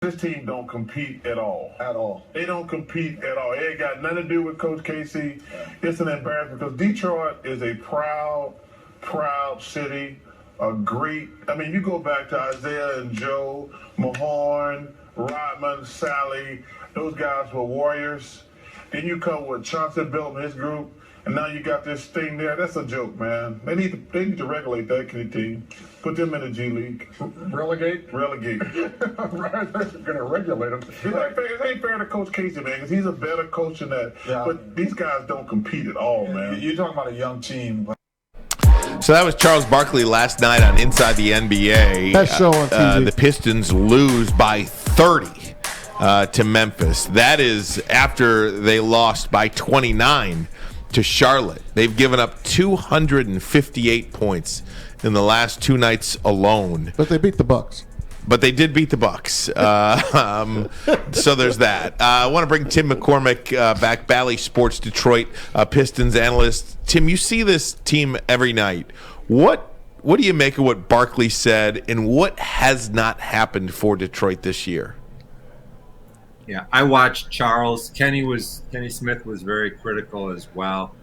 This team don't compete at all. At all. They don't compete at all. It ain't got nothing to do with Coach Casey. It's an embarrassment because Detroit is a proud city. A great, you go back to Isaiah and Joe, Mahorn, Rodman, Sally. Those guys were warriors. Then you come with Chauncey Billups and his group, and now you got this thing there. That's a joke, man. They need to regulate that team. Put them in the G League. Relegate? Relegate. Right, they're going to regulate them. It ain't fair to Coach Casey, man, because he's a better coach than that. Yeah. But these guys don't compete at all, man. You're talking about a young team. So that was Charles Barkley last night on Inside the NBA. Best show on TV. The Pistons lose by 30 to Memphis. That is after they lost by 29 to Charlotte. They've given up 258 points in the last two nights alone. But they beat the Bucks. But they did beat the Bucks. So there's that. I want to bring Tim McCormick back, Bally Sports Detroit Pistons analyst. Tim, you see this team every night. What do you make of what Barkley said, and what has not happened for Detroit this year? Yeah, I watched Charles. Kenny Smith was very critical as well.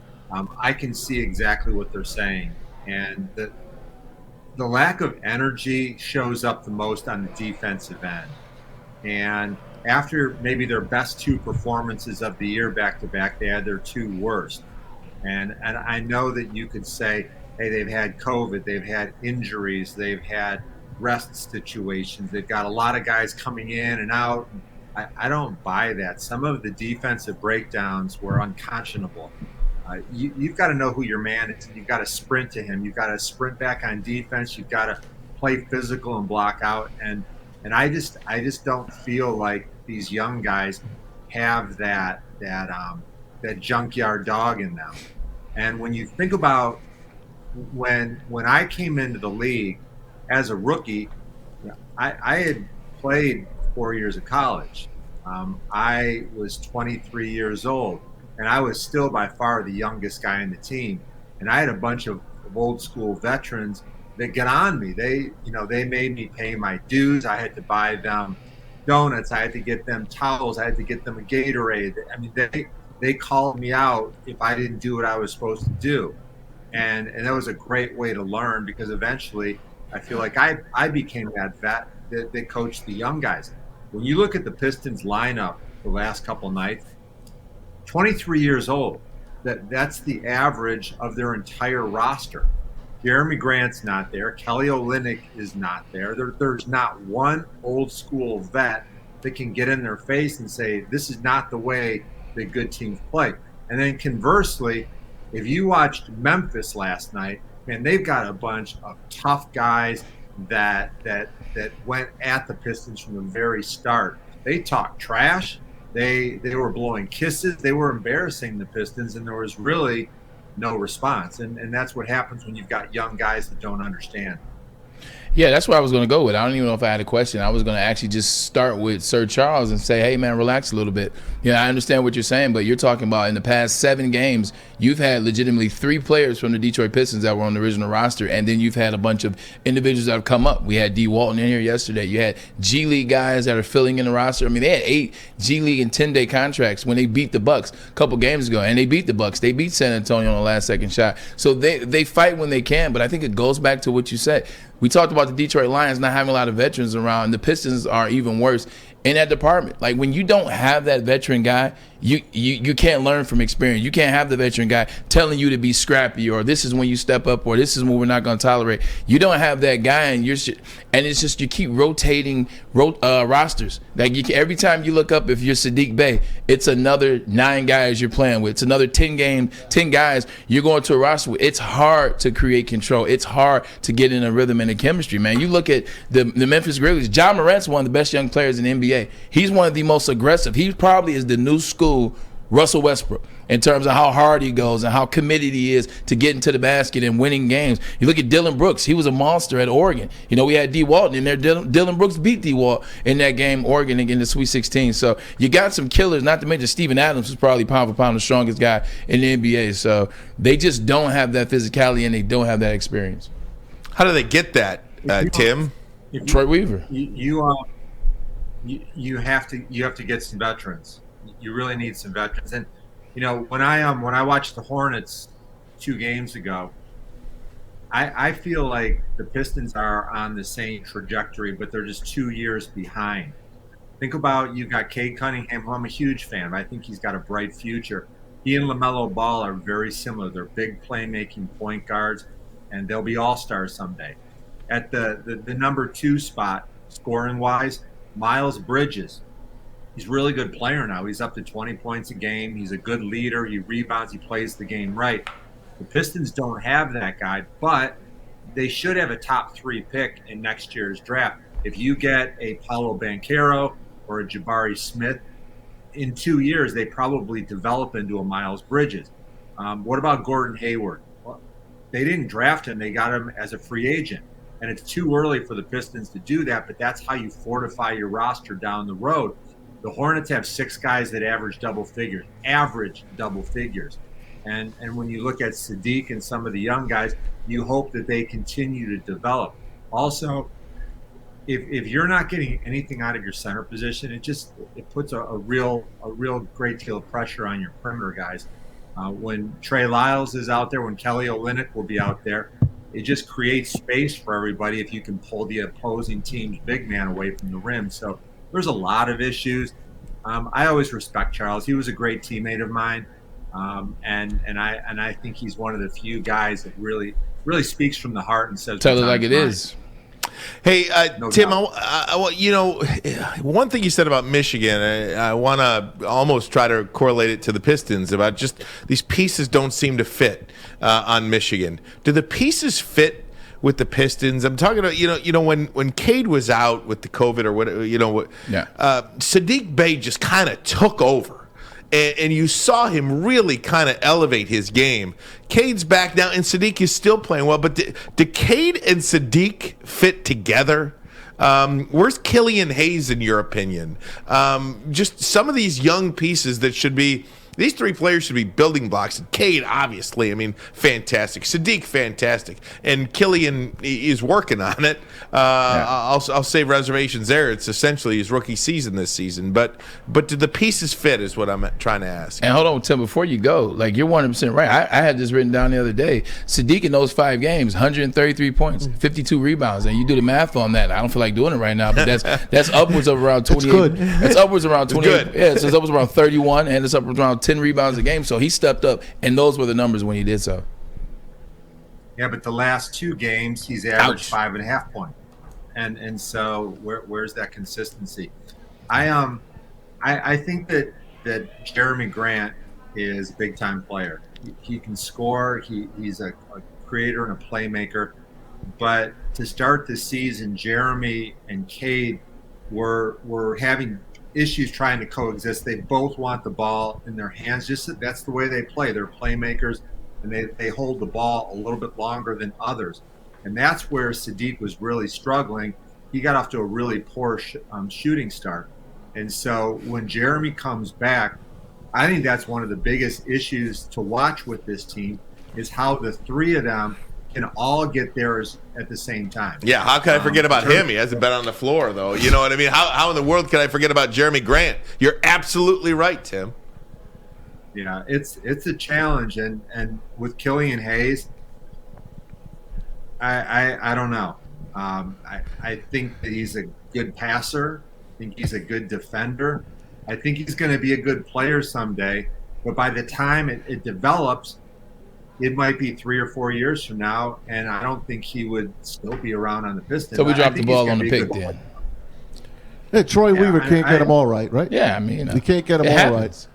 I can see exactly what they're saying, and the lack of energy shows up the most on the defensive end. And after maybe their best two performances of the year back to back, they had their two worst. And I know that you could say, hey, they've had COVID, they've had injuries, they've had rest situations, they've got a lot of guys coming in and out. I don't buy that. Some of the defensive breakdowns were unconscionable. You've got to know who your man is. You've got to sprint to him. You've got to sprint back on defense. You've got to play physical and block out. And I just don't feel like these young guys have that junkyard dog in them. And when you think about when I came into the league as a rookie, I had played 4 years of college. I was 23 years old. And I was still by far the youngest guy in the team. And I had a bunch of old school veterans that get on me. They made me pay my dues. I had to buy them donuts. I had to get them towels. I had to get them a Gatorade. I mean, they called me out if I didn't do what I was supposed to do. And that was a great way to learn, because eventually I feel like I became that vet that coached the young guys. When you look at the Pistons lineup the last couple nights, 23 years old, that's the average of their entire roster. Jeremy Grant's not there. Kelly Olynyk is not there. There's not one old school vet that can get in their face and say, this is not the way that good teams play. And then conversely, if you watched Memphis last night, man, they've got a bunch of tough guys that went at the Pistons from the very start. They talked trash. They were blowing kisses. They were embarrassing the Pistons, and there was really no response. And that's what happens when you've got young guys that don't understand. Yeah, that's where I was going to go with. I don't even know if I had a question. I was going to actually just start with Sir Charles and say, hey, man, relax a little bit. Yeah, I understand what you're saying, but you're talking about in the past 7 games, you've had legitimately 3 players from the Detroit Pistons that were on the original roster, and then you've had a bunch of individuals that have come up. We had D. Walton in here yesterday. You had G League guys that are filling in the roster. I mean, they had 8 G League and 10-day contracts when they beat the Bucks a couple games ago, and they beat the Bucks. They beat San Antonio on the last second shot. So they fight when they can, but I think it goes back to what you said. We talked about the Detroit Lions not having a lot of veterans around, and the Pistons are even worse in that department. Like, when you don't have that veteran guy, you can't learn from experience. You can't have the veteran guy telling you to be scrappy, or this is when you step up, or this is when we're not going to tolerate. You don't have that guy, and it's just you keep rotating rosters. Like, every time you look up, if you're Sadiq Bey, it's another 9 guys you're playing with. It's another 10 guys you're going to a roster with. It's hard to create control. It's hard to get in a rhythm and a chemistry, man. You look at the Memphis Grizzlies. Ja Morant's one of the best young players in the NBA. He's one of the most aggressive. He probably is the new school Russell Westbrook in terms of how hard he goes and how committed he is to getting to the basket and winning games. You look at Dylan Brooks. He was a monster at Oregon. We had D. Walton in there. Dylan Brooks beat D. Walt in that game, Oregon, in the Sweet 16. So you got some killers, not to mention Steven Adams, who's probably pound for pound the strongest guy in the NBA. So they just don't have that physicality, and they don't have that experience. How do they get that, Tim? Troy Weaver. you have to get some veterans. You really need some veterans. And when I watched the Hornets 2 games ago, I feel like the Pistons are on the same trajectory, but they're just 2 years behind. Think about, you got Cade Cunningham, who I'm a huge fan of. I think he's got a bright future. He and LaMelo Ball are very similar. They're big playmaking point guards, and they'll be all-stars someday. At the number 2 spot, scoring-wise, Miles Bridges. He's a really good player now. He's up to 20 points a game. He's a good leader. He rebounds. He plays the game right. The Pistons don't have that guy, but they should have a top 3 pick in next year's draft. If you get a Paolo Banchero or a Jabari Smith, in 2 years, they probably develop into a Miles Bridges. What about Gordon Hayward? Well, they didn't draft him. They got him as a free agent. And it's too early for the Pistons to do that, but that's how you fortify your roster down the road. The Hornets have 6 guys that average double figures. And when you look at Sadiq and some of the young guys, you hope that they continue to develop. Also, if you're not getting anything out of your center position, it puts a real great deal of pressure on your perimeter guys. When Trey Lyles is out there, when Kelly Olynyk will be out there, it just creates space for everybody if you can pull the opposing team's big man away from the rim. So there's a lot of issues. I always respect Charles. He was a great teammate of mine, and I think he's one of the few guys that really speaks from the heart and says, Tell it like it is. Hey, No Tim, doubt. one thing you said about Michigan, I want to almost try to correlate it to the Pistons about just these pieces don't seem to fit on Michigan. Do the pieces fit with the Pistons? I'm talking about, when Cade was out with the COVID or whatever, Sadiq Bey just kind of took over. And you saw him really kind of elevate his game. Cade's back now, and Sadiq is still playing well. But do Cade and Sadiq fit together? Where's Killian Hayes in your opinion? Just some of these young pieces that should be. These 3 players should be building blocks. And Cade, obviously, fantastic. Sadiq, fantastic. And Killian is working on it. I'll save reservations there. It's essentially his rookie season this season. But do the pieces fit is what I'm trying to ask. And hold on, Tim, before you go, you're 100% right. I had this written down the other day. Sadiq in those 5 games, 133 points, 52 rebounds. And you do the math on that. I don't feel like doing it right now, but that's upwards of around 28. It's good. It's upwards around 28. Good. Yeah, so it's upwards around 31, and it's upwards around 10 rebounds a game. So he stepped up, and those were the numbers when he did so. Yeah, but the last 2 games, he's averaged Ouch. 5.5 points. And so where's that consistency? I think that Jeremy Grant is a big time player. He can score. He's a creator and a playmaker. But to start the season, Jeremy and Cade were having issues trying to coexist. They both want the ball in their hands. That's the way they play. They're playmakers, and they hold the ball a little bit longer than others. And that's where Sadiq was really struggling. He got off to a really poor shooting start. And so when Jeremy comes back, I think that's one of the biggest issues to watch with this team is how the 3 of them can all get theirs at the same time. Yeah, how can I forget about him? He hasn't been on the floor, though. You know what I mean? How in the world can I forget about Jeremy Grant? You're absolutely right, Tim. Yeah, it's a challenge. And with Killian Hayes, I don't know. I think that he's a good passer. I think he's a good defender. I think he's going to be a good player someday. But by the time it develops, it might be 3 or 4 years from now, and I don't think he would still be around on the Pistons. So we dropped the think he's ball gonna on the be a pick good then. Hey, Troy Weaver can't get them all right? Yeah, I mean, He can't get them it all happens.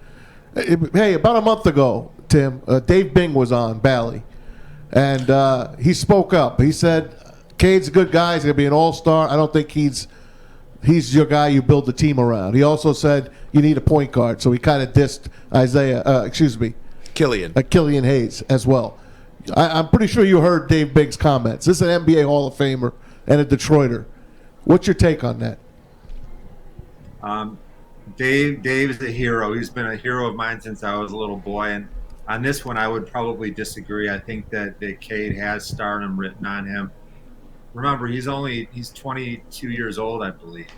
right. Hey, about a month ago, Tim, Dave Bing was on Bally, and he spoke up. He said, Cade's a good guy. He's going to be an all-star. I don't think he's your guy you build the team around. He also said you need a point guard, so he kind of dissed Killian Hayes as well. I'm pretty sure you heard Dave Bing's comments. This is an NBA Hall of Famer and a Detroiter. What's your take on that? Dave is a hero. He's been a hero of mine since I was a little boy. And on this one, I would probably disagree. I think that Cade has stardom written on him. Remember, he's 22 years old, I believe.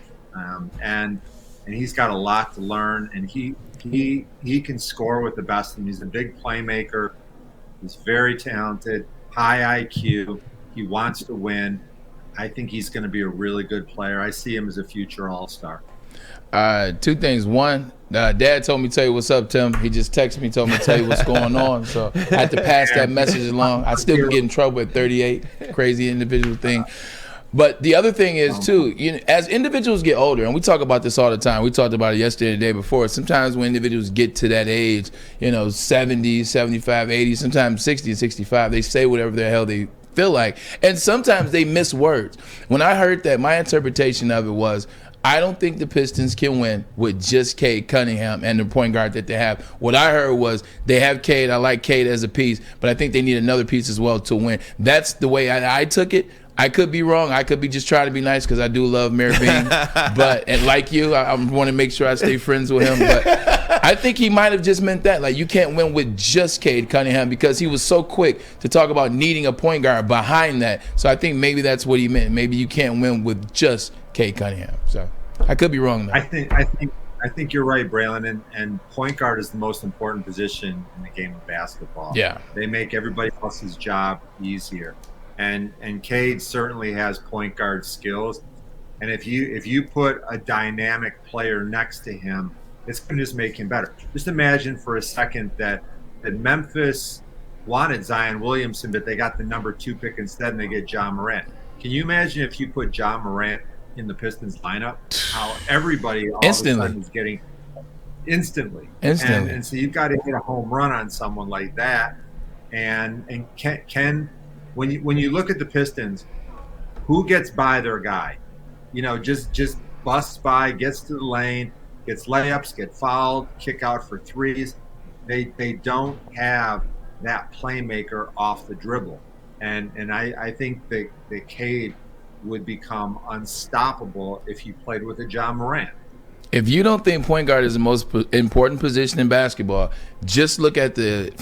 and he's got a lot to learn. And he can score with the best of them. He's a big playmaker. He's very talented, high IQ. He wants to win. I think he's going to be a really good player. I see him as a future All-Star. Two things. One, Dad told me to tell you what's up, Tim. He just texted me, told me to tell you what's going on. So I had to pass that message along. I still can get in trouble at 38. Crazy individual thing. But the other thing is, too, as individuals get older, and we talk about this all the time. We talked about it yesterday, the day before. Sometimes when individuals get to that age, 70, 75, 80, sometimes 60, 65, they say whatever the hell they feel like. And sometimes they miss words. When I heard that, my interpretation of it was, I don't think the Pistons can win with just Cade Cunningham and the point guard that they have. What I heard was they have Cade. I like Cade as a piece, but I think they need another piece as well to win. That's the way I took it. I could be wrong. I could be just trying to be nice because I do love Mary Bean. And like you, I want to make sure I stay friends with him. But I think he might have just meant that. Like, you can't win with just Cade Cunningham because he was so quick to talk about needing a point guard behind that. So I think maybe that's what he meant. Maybe you can't win with just Cade Cunningham. So I could be wrong, though. I think you're right, Braylon. And point guard is the most important position in the game of basketball. Yeah. They make everybody else's job easier. And Cade certainly has point guard skills. And if you put a dynamic player next to him, it's going to just make him better. Just imagine for a second that Memphis wanted Zion Williamson, but they got the number 2 pick instead, and they get John Morant. Can you imagine if you put John Morant in the Pistons lineup, how everybody all Instantly. of a sudden is getting instantly. Instantly. And so you've got to hit a home run on someone like that. And can when you look at the Pistons, who gets by their guy? Just busts by, gets to the lane, gets layups, get fouled, kick out for threes. They don't have that playmaker off the dribble. And I think that Cade would become unstoppable if he played with a John Morant. If you don't think point guard is the most important position in basketball, just look at the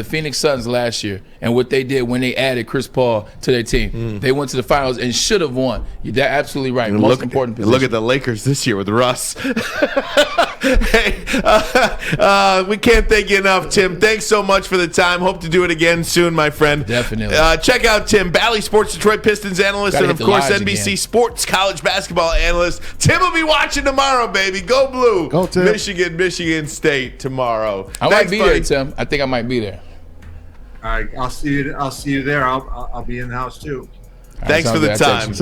Phoenix Suns last year and what they did when they added Chris Paul to their team. They went to the finals and should have won. You're absolutely right. And Most important position. Look at the Lakers this year with Russ. Hey, we can't thank you enough, Tim. Thanks so much for the time. Hope to do it again soon, my friend. Definitely. Check out Tim, Bally Sports Detroit Pistons analyst, Gotta and of hit the course lives NBC again. Sports college basketball analyst. Tim will be watching tomorrow, baby. Go Blue. Go, Tim. Michigan State tomorrow. I Thanks, might be buddy. there, Tim. I think I might be there. All right, I'll see you there. I'll be in the house too. Thanks for Sounds the good. I'll text time. you.